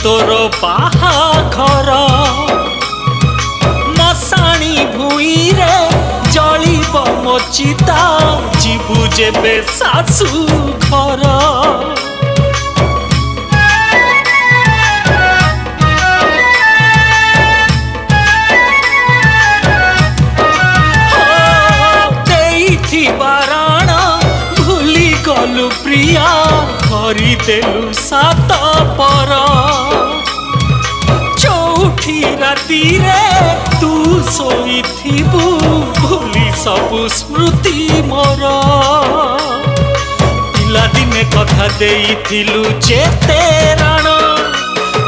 तोर बाहाघर मशाणी भूई रे जलिब मो चिता जीवु जेबे सासू घर प्रिया करी देलु सात पर चौठी राती रे तू सोईथिबु भूली सबु स्मृति मोर पिला दिने कथा देइथिलु जेते राण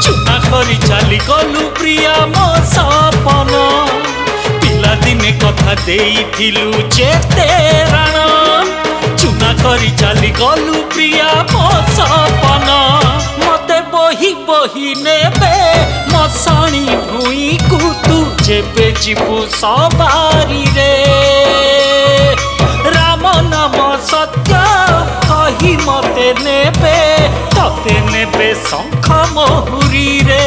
चुना करी चाली गलु प्रिया मो सपन पिला दिने कथा देइथिलु जेते राण चुना करी चाली गलु प्रिया मो सपन मते बही बही नेबे मशाणी भूई को तू जेबे जीवु सवारी रे राम नाम सत्य कही मते नेबे तते नेबे शंख महुरी रे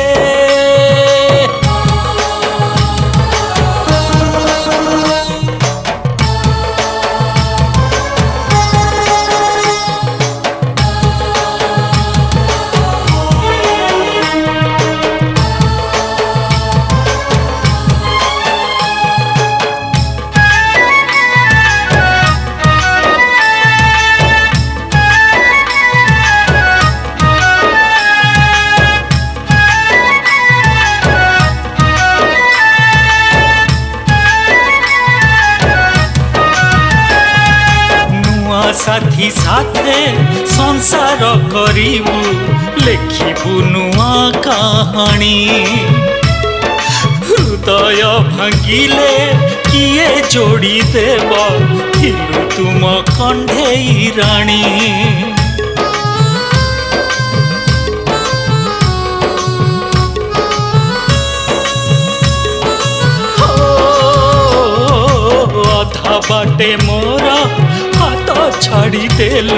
साथी साथे संसार करिबु लेखिबु नुआ कहानी हृदय भांगिले किए जोड़ी देव थिलु तुम कंढेई राणी अधा बाटे मोरा हाथ छाड़ी देलु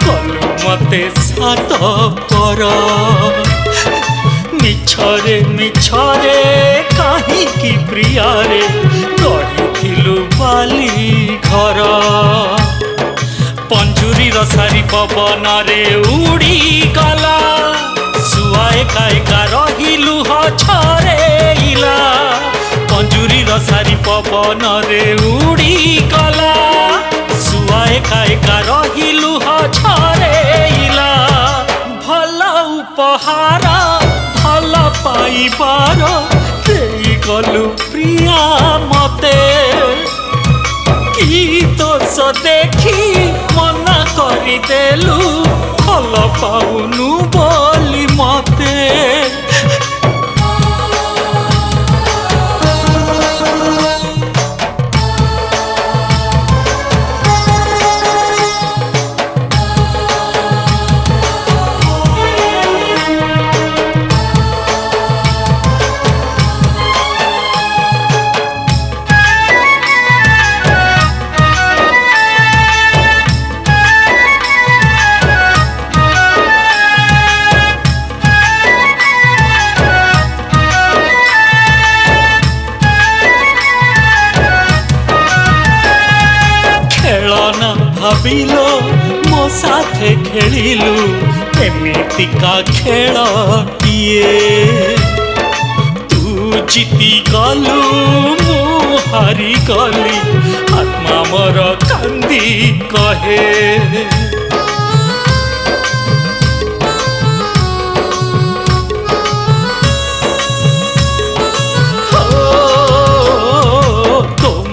कलु मते सात पर मिछरे मिछरे कहीं की प्रिया रे गढ़ी बाली घर पंजुरी रसारी पवन रे उड़ी गला सुआए कायका रहिलु छरेइला पंजुरी रसारी पवन रे उड़ी गला सुआए कायका रहिलु छरेइला भल उपहार भल पाइबार देई गलु प्रिया मते की दोष देखी मना करी देलु भल पाउनु बोली मते भाविलो मो साथे खेलिलु एमितिका खेलटिए तू जीती गलु मु हारी गली आत्मा मोर कांदी कहे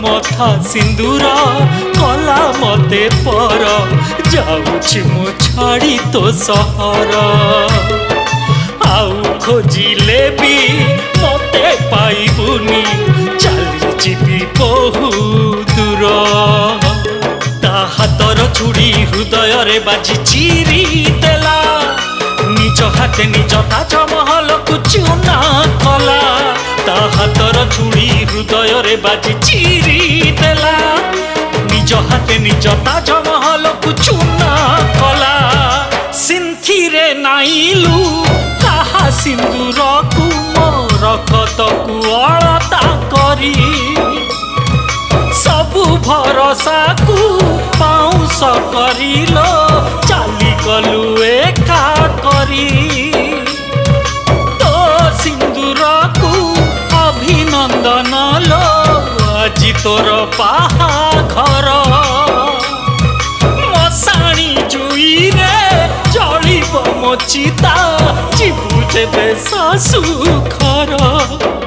मथा सिंदूर कला मते पर जाऊछि मु छाड़ी तो सहर आउ खोजिले भी मते पाइबुनी चली जीवी बहु दूर ता हातर छुड़ी हृदय रे बाजी चिरी देला निज हाथे निज ताजमहल को चुना कला ता हातर छुड़ी हृदय रे बाजी चिरी देला निज हाथे निज ताजमहल को चुना कला सिंथी रे नाइलु कहा सिंदूर को मोर कत को अलता करी सबु भरोसा को पाउस करिलो चाली गलु एका करी तो सिंदूर को अभिनंदन लो आज तोर बाहाघर मशाणी जुई रे जलिब मो चिता जीवु जेबे शाशु घर।